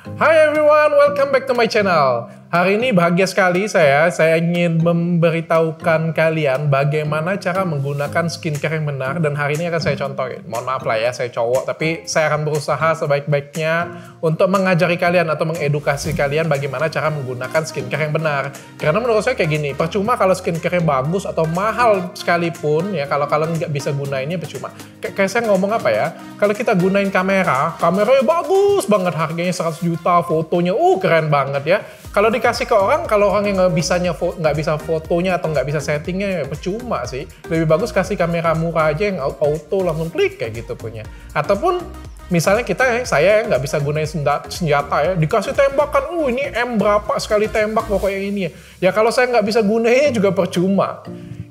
Hi everyone, welcome back to my channel. Hari ini bahagia sekali saya ingin memberitahukan kalian bagaimana cara menggunakan skincare yang benar, dan hari ini akan saya contohin. Mohon maaf lah ya, saya cowok, tapi saya akan berusaha sebaik-baiknya untuk mengajari kalian atau mengedukasi kalian bagaimana cara menggunakan skincare yang benar. Karena menurut saya kayak gini, percuma kalau skincare-nya bagus atau mahal sekalipun ya, kalau kalian nggak bisa gunainnya percuma. Kayak saya ngomong apa ya, kalau kita gunain kameranya bagus banget, harganya 100 juta, fotonya keren banget ya. Kalau dikasih ke orang, kalau orang yang nggak bisa fotonya atau nggak bisa settingnya, ya percuma sih. Lebih bagus kasih kamera murah aja yang auto langsung klik kayak gitu punya. Ataupun misalnya saya nggak bisa gunain senjata ya, dikasih tembakan, ini M berapa sekali tembak pokoknya ini ya. Ya kalau saya nggak bisa gunainnya juga percuma.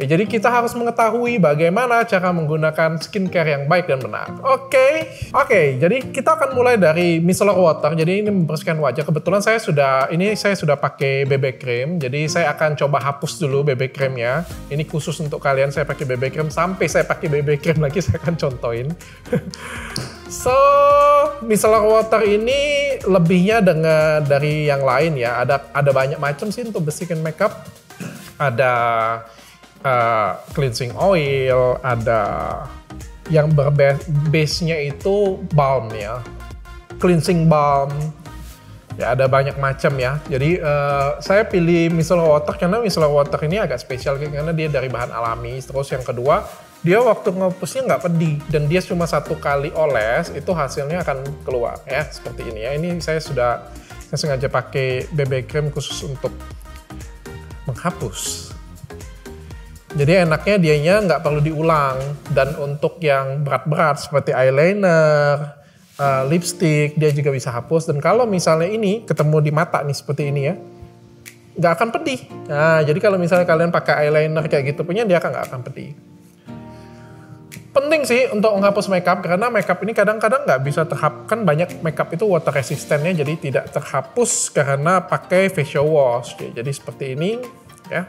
Ya, jadi kita harus mengetahui bagaimana cara menggunakan skincare yang baik dan benar. Oke, jadi kita akan mulai dari micellar water. Jadi ini membersihkan wajah. Kebetulan saya sudah pakai BB cream. Jadi saya akan coba hapus dulu BB creamnya. Ini khusus untuk kalian, saya pakai BB cream. Sampai saya pakai BB cream lagi, saya akan contohin. So, micellar water ini lebihnya dari yang lain ya. Ada banyak macam sih untuk bersihkan makeup. Ada cleansing oil, ada yang base-nya itu balm ya, cleansing balm, ya ada banyak macam ya. Jadi saya pilih micellar water karena micellar water ini agak spesial karena dia dari bahan alami. Terus yang kedua, dia waktu ngepusnya nggak pedih, dan dia cuma satu kali oles itu hasilnya akan keluar ya seperti ini ya. Ini saya sengaja pakai BB cream khusus untuk menghapus. Jadi enaknya dianya nggak perlu diulang. Dan untuk yang berat-berat seperti eyeliner, lipstick, dia juga bisa hapus. Dan kalau misalnya ini ketemu di mata nih seperti ini ya, nggak akan pedih. Nah, jadi kalau misalnya kalian pakai eyeliner kayak gitu punya, dia nggak akan pedih. Penting sih untuk menghapus makeup, karena makeup ini kadang-kadang nggak bisa terhapus. Banyak makeup itu water resistantnya, jadi tidak terhapus karena pakai facial wash. Jadi seperti ini ya.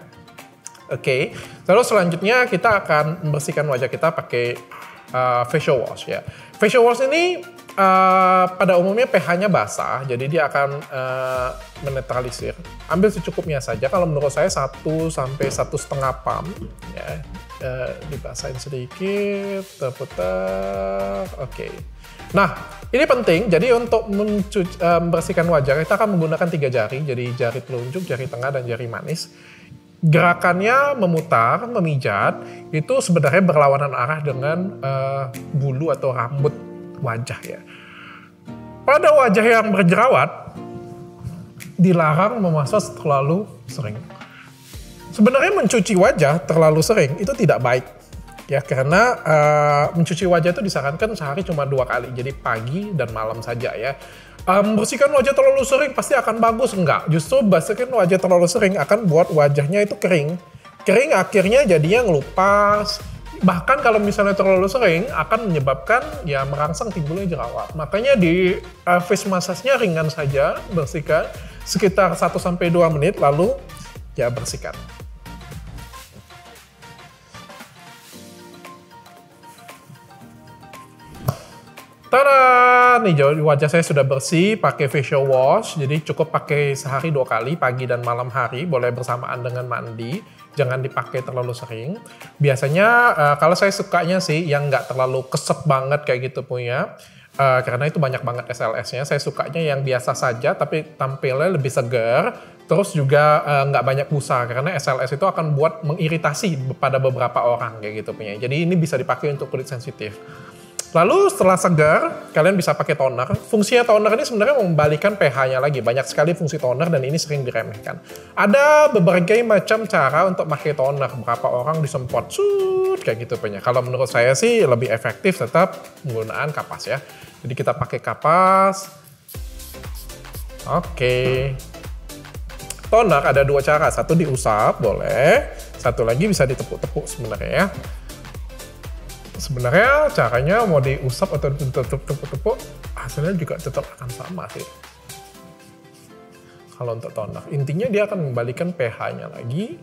Oke, lalu selanjutnya kita akan membersihkan wajah kita pakai facial wash ya. Facial wash ini pada umumnya pH-nya basah, jadi dia akan menetralisir. Ambil secukupnya saja. Kalau menurut saya 1 sampai 1,5 pump ya. Dibasahin sedikit, terputar. Oke. Nah, ini penting. Jadi untuk membersihkan wajah kita akan menggunakan 3 jari. Jadi jari telunjuk, jari tengah, dan jari manis. Gerakannya memutar, memijat, itu sebenarnya berlawanan arah dengan bulu atau rambut wajah ya. Pada wajah yang berjerawat, dilarang memasak terlalu sering. Sebenarnya mencuci wajah terlalu sering itu tidak baik ya, karena mencuci wajah itu disarankan sehari cuma 2 kali, jadi pagi dan malam saja ya. Bersihkan wajah terlalu sering pasti akan bagus, enggak. Justru bersihkan wajah terlalu sering akan buat wajahnya itu kering. Kering akhirnya jadinya ngelupas. Bahkan kalau misalnya terlalu sering akan menyebabkan ya merangsang timbulnya jerawat. Makanya di face massage-nya ringan saja, bersihkan sekitar 1-2 menit lalu ya bersihkan. Tada! Nih wajah saya sudah bersih pakai facial wash. Jadi cukup pakai sehari 2 kali, pagi dan malam hari. Boleh bersamaan dengan mandi. Jangan dipakai terlalu sering. Biasanya kalau saya sukanya sih yang nggak terlalu kesep banget kayak gitu punya. Karena itu banyak banget SLS-nya. Saya sukanya yang biasa saja tapi tampilnya lebih segar. Terus juga nggak banyak busa, karena SLS itu akan buat mengiritasi pada beberapa orang kayak gitu punya. Jadi ini bisa dipakai untuk kulit sensitif. Lalu setelah segar, kalian bisa pakai toner. Fungsinya toner ini sebenarnya membalikan pH-nya lagi. Banyak sekali fungsi toner dan ini sering diremehkan. Ada berbagai macam cara untuk pakai toner. Berapa orang disemprot, kayak gitu punya. Kalau menurut saya sih lebih efektif tetap menggunakan kapas ya. Jadi kita pakai kapas. Oke. Toner ada 2 cara. Satu diusap, boleh. Satu lagi bisa ditepuk-tepuk sebenarnya ya. Sebenarnya caranya mau diusap atau ditepuk-tepuk, hasilnya juga tetap akan sama sih. Kalau untuk toner, intinya dia akan mengembalikan pH-nya lagi.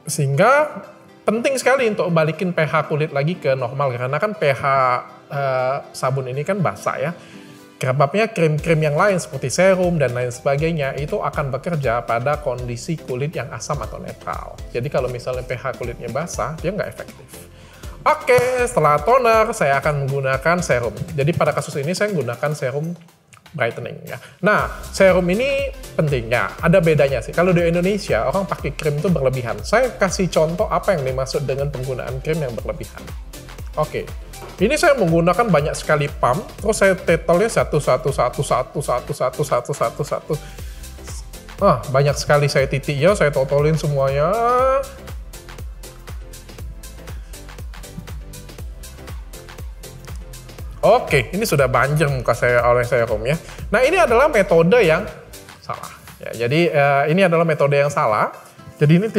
Sehingga penting sekali untuk balikin pH kulit lagi ke normal, karena kan pH sabun ini kan basah ya. Sebabnya krim-krim yang lain seperti serum dan lain sebagainya itu akan bekerja pada kondisi kulit yang asam atau netral. Jadi kalau misalnya pH kulitnya basah, dia nggak efektif. Oke, setelah toner, saya akan menggunakan serum. Jadi pada kasus ini saya menggunakan serum brightening ya. Nah, serum ini pentingnya. Ada bedanya sih. Kalau di Indonesia, orang pakai krim itu berlebihan. Saya kasih contoh apa yang dimaksud dengan penggunaan krim yang berlebihan. Oke, ini saya menggunakan banyak sekali pump, terus saya totalnya satu. Banyak sekali saya titik ya, saya totalin semuanya. Oke, ini sudah banjir muka saya oleh serum ya. Nah, ini adalah metode yang salah. Ya, jadi ini adalah metode yang salah. Jadi ini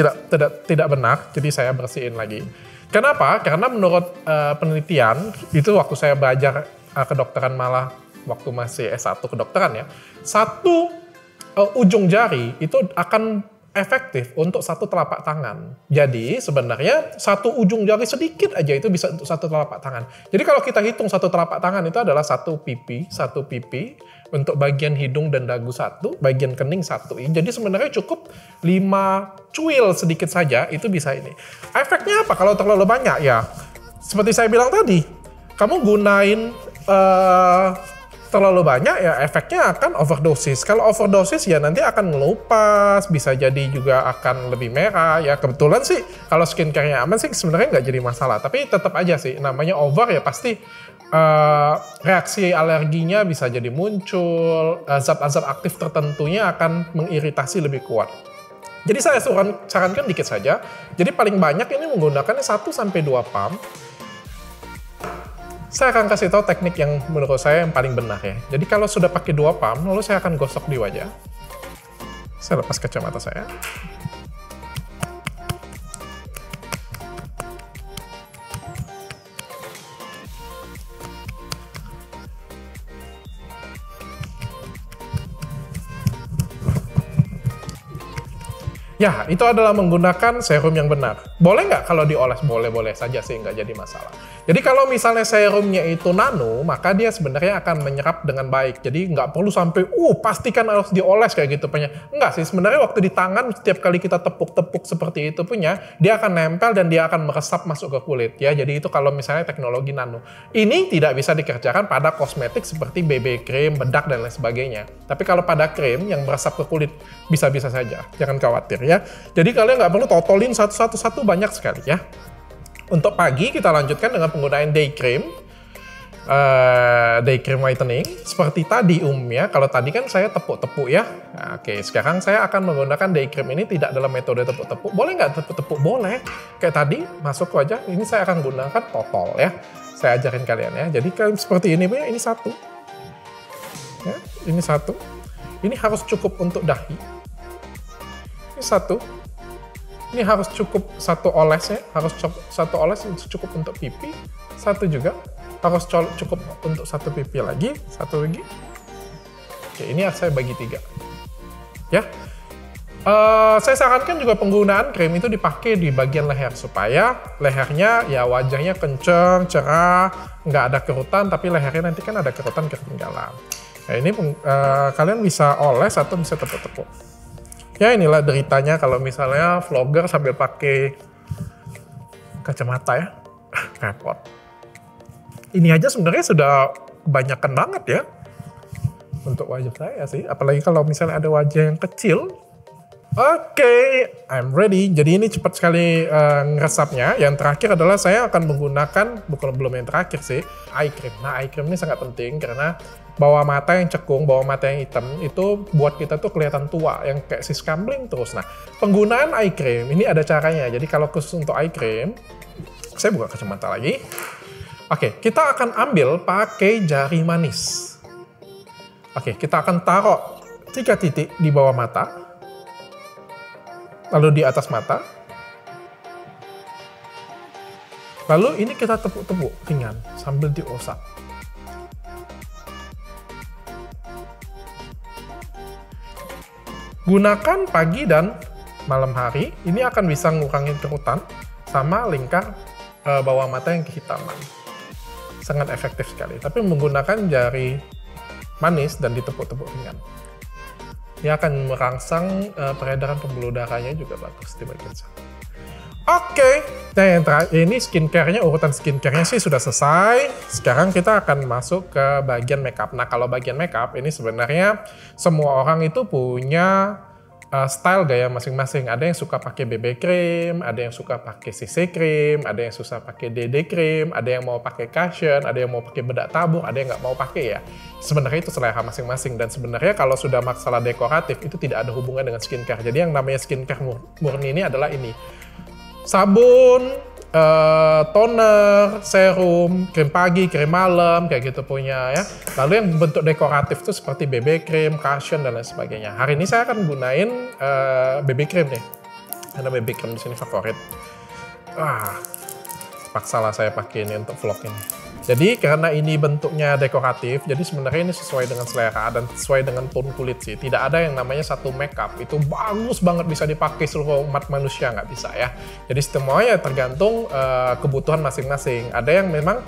tidak benar. Jadi saya bersihin lagi. Kenapa? Karena menurut penelitian itu waktu saya belajar kedokteran malah waktu masih S1 kedokteran ya, satu ujung jari itu akan efektif untuk satu telapak tangan. Jadi sebenarnya satu ujung jari sedikit aja itu bisa untuk satu telapak tangan. Jadi kalau kita hitung satu telapak tangan itu adalah satu pipi, untuk bagian hidung dan dagu satu, bagian kening satu. Jadi sebenarnya cukup 5 cuil sedikit saja itu bisa ini. Efeknya apa kalau terlalu banyak ya? Seperti saya bilang tadi, kamu gunain terlalu banyak ya efeknya akan overdosis. Kalau overdosis ya nanti akan ngelupas, bisa jadi juga akan lebih merah ya. Kebetulan sih kalau skincare-nya aman sih sebenarnya nggak jadi masalah. Tapi tetap aja sih namanya over ya pasti reaksi alerginya bisa jadi muncul, zat-zat aktif tertentunya akan mengiritasi lebih kuat. Jadi saya sarankan dikit saja. Jadi paling banyak ini menggunakan 1-2 pump. Saya akan kasih tahu teknik yang menurut saya yang paling benar ya. Jadi kalau sudah pakai 2 pump, lalu saya akan gosok di wajah. Saya lepas kacamata saya. Ya, itu adalah menggunakan serum yang benar. Boleh nggak kalau dioles? Boleh-boleh saja sih, nggak jadi masalah. Jadi kalau misalnya serumnya itu nano, maka dia sebenarnya akan menyerap dengan baik. Jadi nggak perlu sampai, pastikan harus dioles kayak gitu punya. Enggak sih, sebenarnya waktu di tangan setiap kali kita tepuk-tepuk seperti itu punya, dia akan nempel dan dia akan meresap masuk ke kulit. Ya, jadi itu kalau misalnya teknologi nano. Ini tidak bisa dikerjakan pada kosmetik seperti BB cream, bedak, dan lain sebagainya. Tapi kalau pada krim yang meresap ke kulit, bisa-bisa saja. Jangan khawatir ya. Jadi kalian nggak perlu totolin satu banyak sekali ya. Untuk pagi kita lanjutkan dengan penggunaan day cream. Day cream whitening. Seperti tadi umumnya, kalau tadi kan saya tepuk-tepuk ya. Nah, oke, sekarang saya akan menggunakan day cream ini tidak dalam metode tepuk-tepuk. Boleh nggak tepuk-tepuk? Boleh. Kayak tadi, masuk ke wajah. Ini saya akan gunakan totol ya. Saya ajarin kalian ya. Jadi seperti ini punya, ini 1. Ya, ini 1. Ini harus cukup untuk dahi. Ini 1. Ini harus cukup 1 oles ya, harus 1 oles cukup untuk pipi, 1 juga harus cukup untuk 1 pipi lagi, 1 lagi. Oke, ini saya bagi 3. Ya, saya sarankan juga penggunaan krim itu dipakai di bagian leher supaya lehernya ya wajahnya kenceng, cerah, nggak ada kerutan, tapi lehernya nanti kan ada kerutan ketinggalan. Nah ini kalian bisa oles atau bisa tepuk-tepuk. Ya inilah deritanya kalau misalnya vlogger sambil pakai kacamata ya, repot. Ini aja sebenarnya sudah kebanyakan banget ya untuk wajah saya sih, apalagi kalau misalnya ada wajah yang kecil. Oke, I'm ready. Jadi ini cepat sekali ngeresapnya. Yang terakhir adalah saya akan menggunakan, belum yang terakhir sih, eye cream. Nah eye cream ini sangat penting karena bawah mata yang cekung, bawah mata yang hitam, itu buat kita tuh kelihatan tua, yang kayak si scambling terus. Nah, penggunaan eye cream, ini ada caranya. Jadi kalau khusus untuk eye cream, saya buka kacamata lagi. Oke, kita akan ambil pakai jari manis. Oke, kita akan taruh 3 titik di bawah mata, lalu di atas mata. Lalu ini kita tepuk-tepuk ringan, sambil diusap. Gunakan pagi dan malam hari, ini akan bisa ngurangin kerutan sama lingkar bawah mata yang kehitaman. Sangat efektif sekali, tapi menggunakan jari manis dan ditepuk-tepuk ringan. Dia akan merangsang peredaran pembuluh darahnya juga bagus di bagian sana. Oke, nah yang terakhir ini skincare-nya, urutan skincare-nya sih sudah selesai. Sekarang kita akan masuk ke bagian makeup. Nah kalau bagian makeup ini sebenarnya semua orang itu punya style gaya masing-masing. Ada yang suka pakai BB cream, ada yang suka pakai CC cream, ada yang susah pakai DD cream, ada yang mau pakai cushion, ada yang mau pakai bedak tabur, ada yang nggak mau pakai ya. Sebenarnya itu selera masing-masing dan sebenarnya kalau sudah masalah dekoratif itu tidak ada hubungan dengan skincare. Jadi yang namanya skincare murni ini adalah ini. Sabun, toner, serum, krim pagi, krim malam, kayak gitu punya ya. Lalu yang bentuk dekoratif itu seperti BB cream, cushion, dan lain sebagainya. Hari ini saya akan gunain BB cream nih. Karena BB cream di sini favorit. Paksalah saya pakai ini untuk vlog ini. Jadi karena ini bentuknya dekoratif, jadi sebenarnya ini sesuai dengan selera dan sesuai dengan tone kulit sih. Tidak ada yang namanya satu makeup itu bagus banget bisa dipakai seluruh umat manusia, nggak bisa ya. Jadi semuanya tergantung kebutuhan masing-masing. Ada yang memang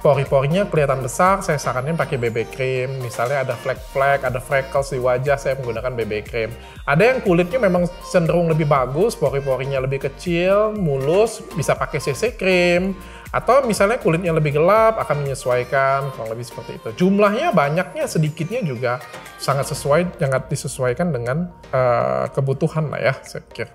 pori-porinya kelihatan besar, saya saranin pakai BB cream. Misalnya ada flek-flek, ada freckles di wajah, saya menggunakan BB cream. Ada yang kulitnya memang cenderung lebih bagus, pori-porinya lebih kecil, mulus, bisa pakai CC cream. Atau misalnya kulitnya lebih gelap, akan menyesuaikan, kurang lebih seperti itu. Jumlahnya, banyaknya, sedikitnya juga sangat sesuai, sangat disesuaikan dengan kebutuhan lah ya, saya pikir.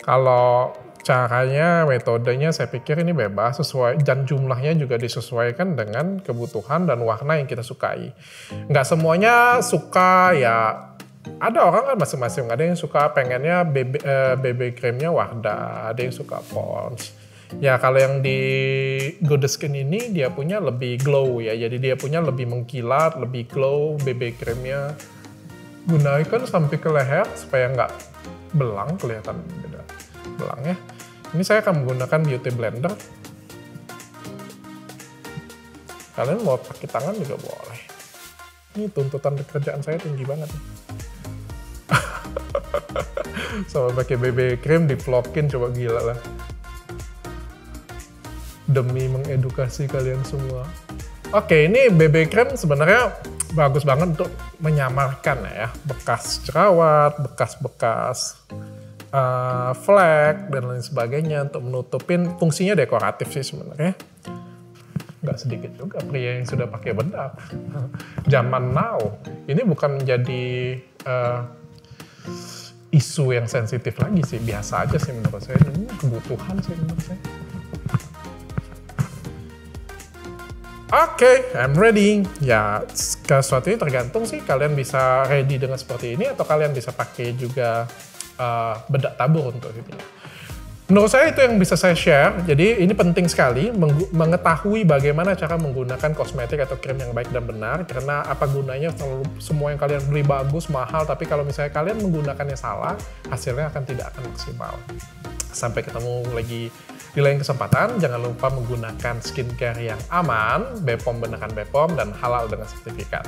Kalau caranya, metodenya saya pikir ini bebas, sesuai, dan jumlahnya juga disesuaikan dengan kebutuhan dan warna yang kita sukai. Nggak semuanya suka ya, ada orang kan masing-masing, ada yang suka pengennya BB creamnya Wardah, ada yang suka Pond's. Ya kalau yang di Goddess Skin ini dia punya lebih glow ya, jadi dia punya lebih mengkilat, lebih glow BB creamnya. Gunakan sampai ke leher supaya nggak belang, kelihatan beda belangnya. Ini saya akan menggunakan beauty blender. Kalian mau pakai tangan juga boleh. Ini tuntutan pekerjaan saya tinggi banget. Sama pakai BB cream di-vlogin, coba gila lah. Demi mengedukasi kalian semua. Oke, ini BB cream sebenarnya bagus banget untuk menyamarkan ya, bekas jerawat, bekas-bekas flek, dan lain sebagainya untuk menutupin. Fungsinya dekoratif sih sebenarnya. Nggak sedikit juga pria yang sudah pakai bedak. Zaman now, ini bukan menjadi isu yang sensitif lagi sih, biasa aja sih menurut saya. Ini kebutuhan sih menurut saya. Oke, I'm ready. Ya, sesuatu ini tergantung sih, kalian bisa ready dengan seperti ini atau kalian bisa pakai juga bedak tabur untuk itu. Menurut saya itu yang bisa saya share. Jadi ini penting sekali mengetahui bagaimana cara menggunakan kosmetik atau krim yang baik dan benar. Karena apa gunanya semua yang kalian beli bagus, mahal, tapi kalau misalnya kalian menggunakannya salah, hasilnya tidak akan maksimal. Sampai ketemu lagi di lain kesempatan. Jangan lupa menggunakan skincare yang aman, BPOM beneran BPOM, dan halal dengan sertifikat.